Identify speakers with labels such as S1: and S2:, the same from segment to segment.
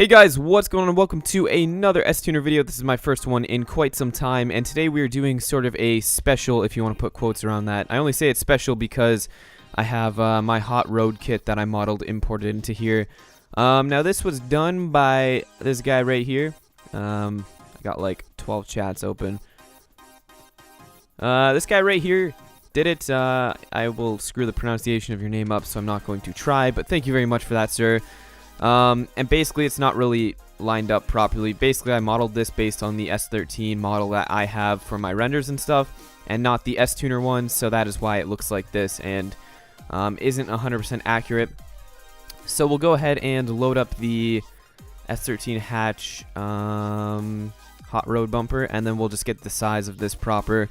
S1: Hey guys, what's going on? Welcome to another S-Tuner video. This is my first one in quite some time, and today we are doing sort of a special, if you want to put quotes around that. I only say it's special because I have my hot road kit that I modeled imported into here. Now this was done by this guy right here. I got like 12 chats open. This guy right here did it. I will screw the pronunciation of your name up, so I'm not going to try, but thank you very much for that, sir. And basically it's not really lined up properly. Basically I modeled this based on the S13 model that I have for my renders and stuff, and not the S-Tuner one, so that is why it looks like this and isn't 100% accurate. So we'll go ahead and load up the S13 hatch hot road bumper, and then we'll just get the size of this proper.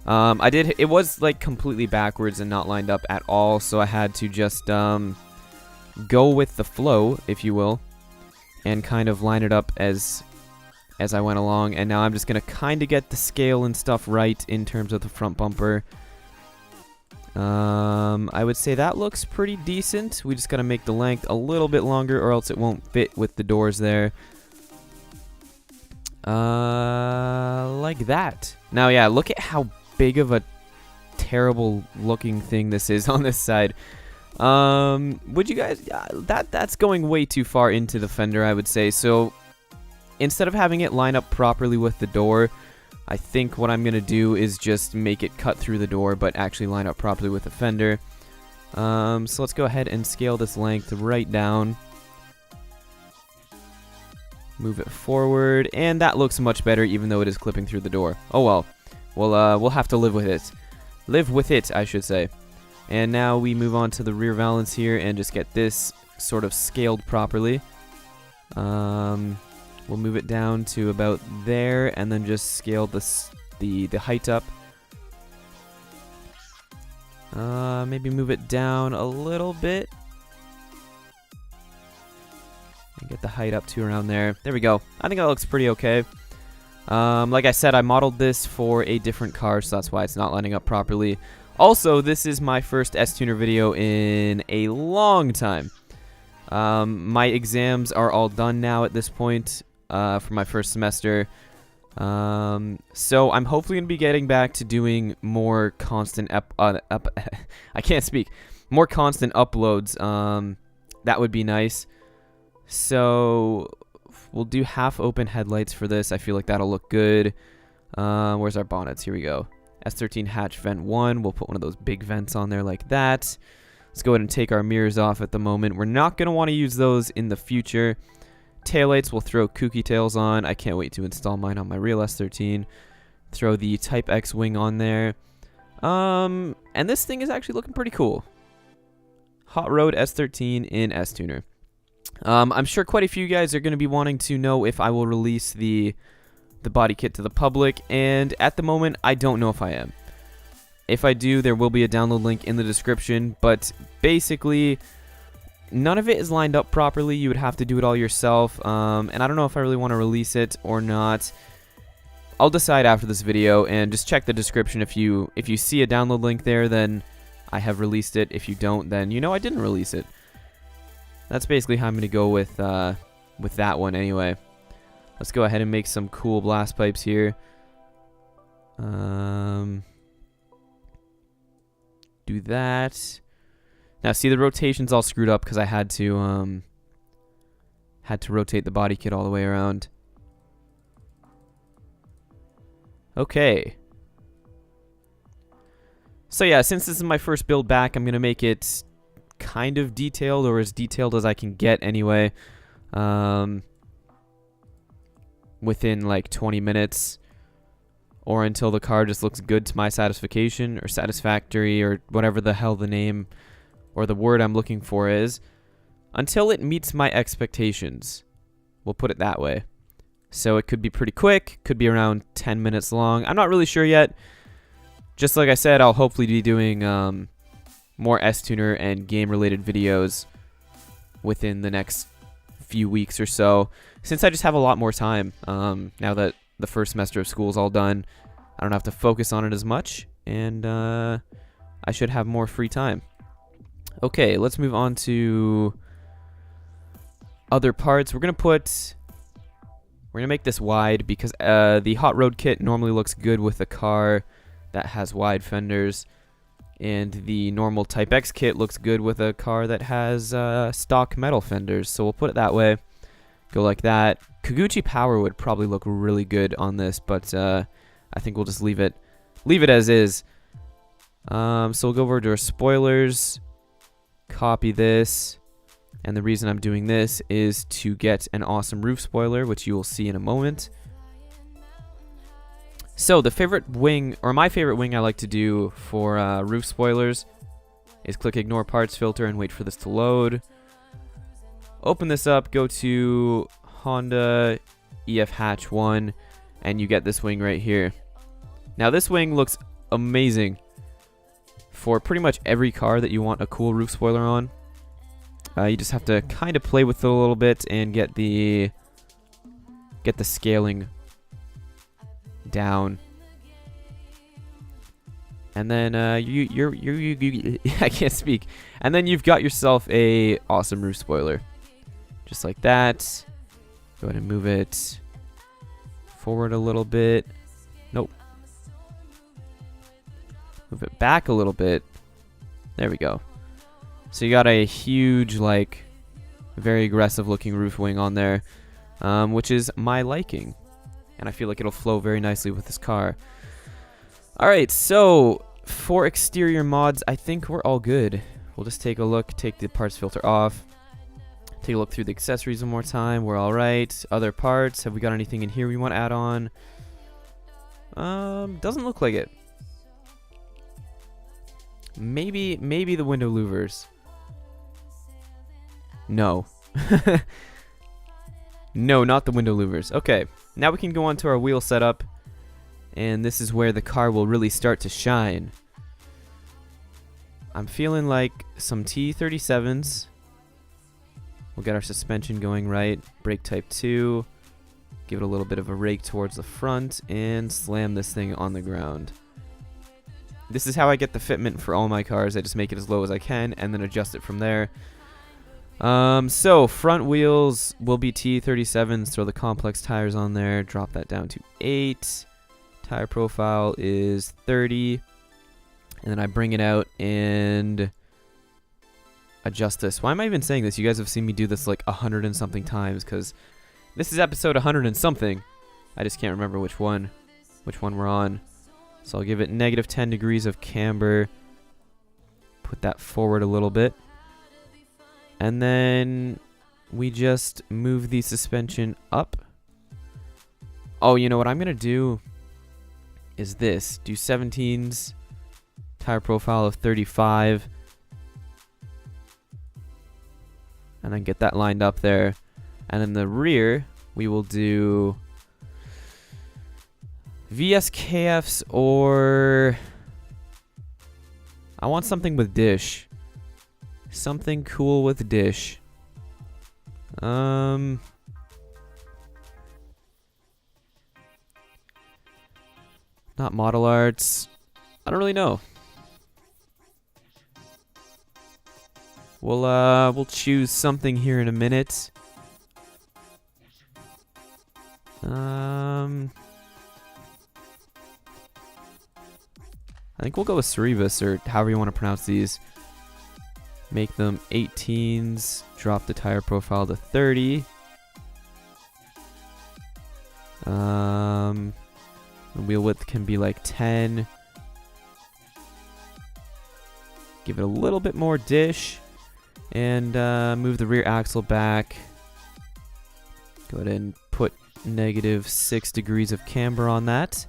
S1: It was like completely backwards and not lined up at all, so I had to just go with the flow, if you will, and kind of line it up as I went along. And now I'm just gonna kind of get the scale and stuff right in terms of the front bumper. I would say that looks pretty decent. We just gotta make the length a little bit longer, or else it won't fit with the doors there. Like that. Now, yeah, look at how big of a terrible looking thing this is on this side. Would you guys, that's going way too far into the fender, I would say. So instead of having it line up properly with the door, I think what I'm gonna do is just make it cut through the door but actually line up properly with the fender. So let's go ahead and scale this length right down, move it forward, and that looks much better even though it is clipping through the door. Oh well, we'll have to live with it, I should say. And now we move on to the rear valance here and just get this sort of scaled properly. We'll move it down to about there and then just scale the height up. Maybe move it down a little bit. And get the height up to around there. There we go. I think that looks pretty okay. Like I said, I modeled this for a different car, so that's why it's not lining up properly. Also, this is my first S-Tuner video in a long time. My exams are all done now at this point for my first semester. So I'm hopefully going to be getting back to doing more constant I can't speak. More constant uploads. That would be nice. So we'll do half open headlights for this. I feel like that'll look good. Where's our bonnets? Here we go. S13 hatch vent 1. We'll put one of those big vents on there like that. Let's go ahead and take our mirrors off at the moment. We're not going to want to use those in the future. Taillights, we'll throw kooky tails on. I can't wait to install mine on my real S13. Throw the Type X wing on there. And this thing is actually looking pretty cool. Hot Road S13 in S-Tuner. I'm sure quite a few guys are going to be wanting to know if I will release the body kit to the public, and at the moment I don't know if I am. If I do, there will be a download link in the description, but basically none of it is lined up properly. You would have to do it all yourself, and I don't know if I really want to release it or not. I'll decide after this video, and just check the description. If you see a download link there, then I have released it. If you don't, then you know I didn't release it. That's basically how I'm going to go with that one anyway. Let's go ahead and make some cool blast pipes here. Do that. Now see, the rotation's all screwed up because I had to rotate the body kit all the way around. Okay. So yeah, since this is my first build back, I'm gonna make it kind of detailed, or as detailed as I can get anyway. Within like 20 minutes, or until the car just looks good to my satisfaction, or satisfactory, or whatever the hell the name or the word I'm looking for is, until it meets my expectations. We'll put it that way. So it could be pretty quick, could be around 10 minutes long. I'm not really sure yet. Just like I said, I'll hopefully be doing more S-Tuner and game related videos within the next few weeks or so, since I just have a lot more time now that the first semester of school is all done. I don't have to focus on it as much, and I should have more free time. Okay, let's move on to other parts. We're gonna make this wide because the hot rod kit normally looks good with a car that has wide fenders, and the normal Type X kit looks good with a car that has stock metal fenders. So we'll put it that way. Go like that. Kikuchi Power would probably look really good on this, but I think we'll just leave it as is. So we'll go over to our spoilers, copy this, and the reason I'm doing this is to get an awesome roof spoiler, which you will see in a moment. So the favorite wing, or my favorite wing I like to do for roof spoilers is click Ignore Parts Filter and wait for this to load. Open this up, go to Honda EF Hatch 1, and you get this wing right here. Now this wing looks amazing for pretty much every car that you want a cool roof spoiler on. You just have to kind of play with it a little bit and get the scaling down. And then I can't speak. And then you've got yourself a awesome roof spoiler. Just like that. Go ahead and move it forward a little bit. Nope. Move it back a little bit. There we go. So you got a huge, like, very aggressive looking roof wing on there, which is my liking. And I feel like it'll flow very nicely with this car. Alright, so for exterior mods, I think we're all good. We'll just take a look, take the parts filter off. Take a look through the accessories one more time. We're alright. Other parts, have we got anything in here we want to add on? Doesn't look like it. Maybe the window louvers. No. No, not the window louvers. Okay, now we can go on to our wheel setup, and this is where the car will really start to shine. I'm feeling like some T37s. We'll get our suspension going right. Brake type 2. Give it a little bit of a rake towards the front, and slam this thing on the ground. This is how I get the fitment for all my cars. I just make it as low as I can, and then adjust it from there. So front wheels will be T37s. Throw the complex tires on there. Drop that down to 8. Tire profile is 30. And then I bring it out and adjust this. Why am I even saying this? You guys have seen me do this like 100 and something times, because this is episode 100 and something. I just can't remember which one we're on. So I'll give it -10 degrees of camber. Put that forward a little bit. And then we just move the suspension up. Oh, you know what I'm going to do is this. Do 17s. Tire profile of 35. And then get that lined up there. And in the rear, we will do VSKFs, or I want something with dish. Something cool with dish. Not model arts. I don't really know. We'll choose something here in a minute. I think we'll go with Cerebus, or however you want to pronounce these. Make them 18s. Drop the tire profile to 30. The wheel width can be like 10. Give it a little bit more dish. And move the rear axle back. Go ahead and put -6 degrees of camber on that.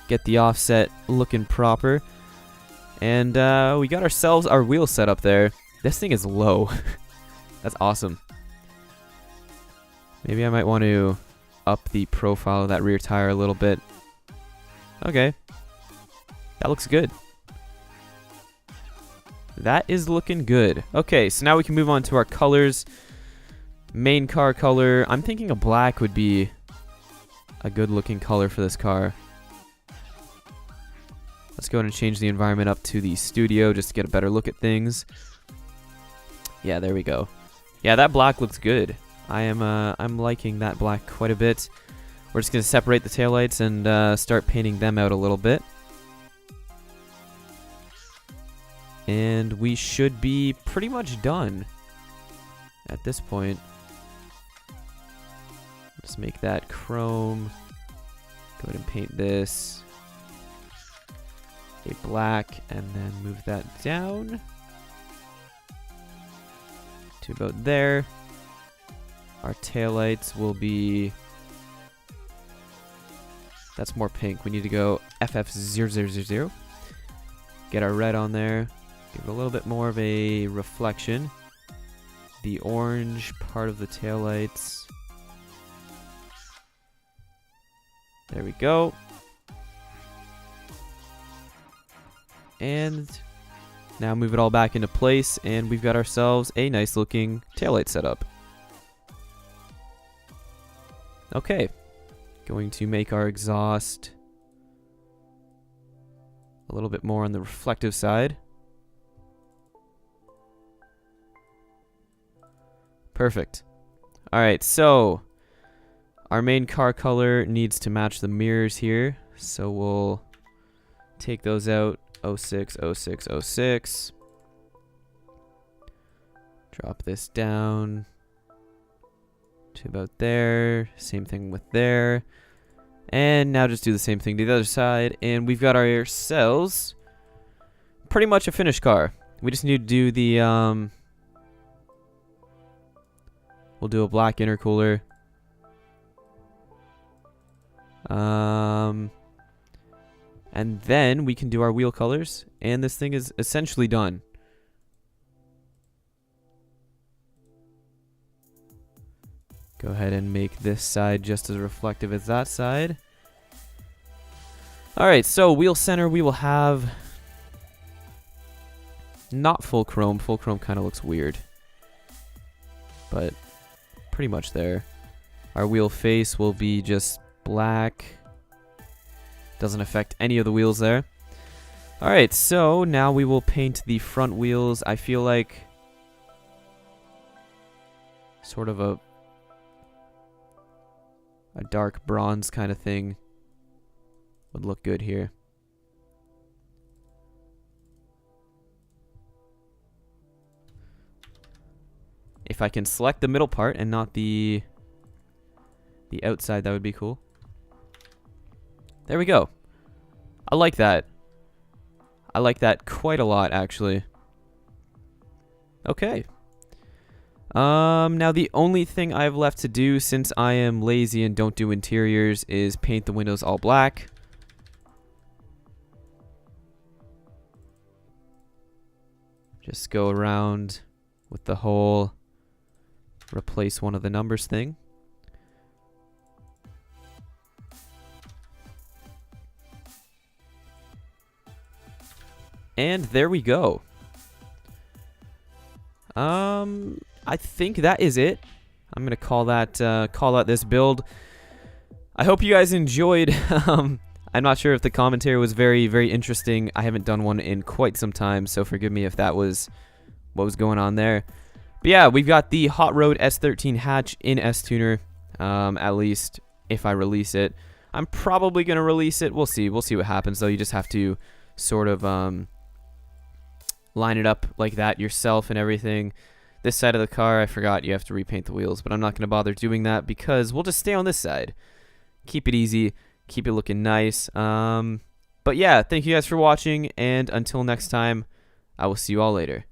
S1: Get the offset looking proper. And we got ourselves our wheel set up there. This thing is low. That's awesome. Maybe I might want to up the profile of that rear tire a little bit. Okay. That looks good. That is looking good. Okay, so now we can move on to our colors. Main car color. I'm thinking a black would be a good looking color for this car. Let's go ahead and change the environment up to the studio just to get a better look at things. Yeah, there we go. Yeah, that black looks good. I'm liking that black quite a bit. We're just going to separate the taillights and start painting them out a little bit. And we should be pretty much done at this point. Let's make that chrome. Go ahead and paint this a black and then move that down to about there. Our taillights will be... That's more pink. We need to go FF0000. Get our red on there. Give it a little bit more of a reflection. The orange part of the taillights. There we go. And now move it all back into place, and we've got ourselves a nice looking taillight setup. Okay. Going to make our exhaust a little bit more on the reflective side. Perfect. Alright, so our main car color needs to match the mirrors here. So we'll take those out. 06, 06, 06. Drop this down to about there. Same thing with there. And now just do the same thing to the other side. And we've got ourselves pretty much a finished car. We just need to do the... we'll do a black intercooler. And then we can do our wheel colors. And this thing is essentially done. Go ahead and make this side just as reflective as that side. Alright, so wheel center we will have not full chrome. Full chrome kind of looks weird. But pretty much there. Our wheel face will be just black. Doesn't affect any of the wheels there. Alright, so now we will paint the front wheels. I feel like sort of a dark bronze kind of thing would look good here. If I can select the middle part and not the outside, that would be cool. There we go. I like that. I like that quite a lot, actually. Okay. Now the only thing I have left to do, since I am lazy and don't do interiors, is paint the windows all black. Just go around with the whole replace one of the numbers thing. And there we go. I think that is it. I'm gonna call that this build. I hope you guys enjoyed. I'm not sure if the commentary was very, very interesting. I haven't done one in quite some time, so forgive me if that was what was going on there. But yeah, we've got the Hot Rod S13 hatch in S-Tuner. At least if I release it. I'm probably gonna release it. We'll see. We'll see what happens, though. You just have to sort of line it up like that yourself and everything. This side of the car, I forgot you have to repaint the wheels, but I'm not going to bother doing that because we'll just stay on this side. Keep it easy, keep it looking nice. But yeah, thank you guys for watching, and until next time, I will see you all later.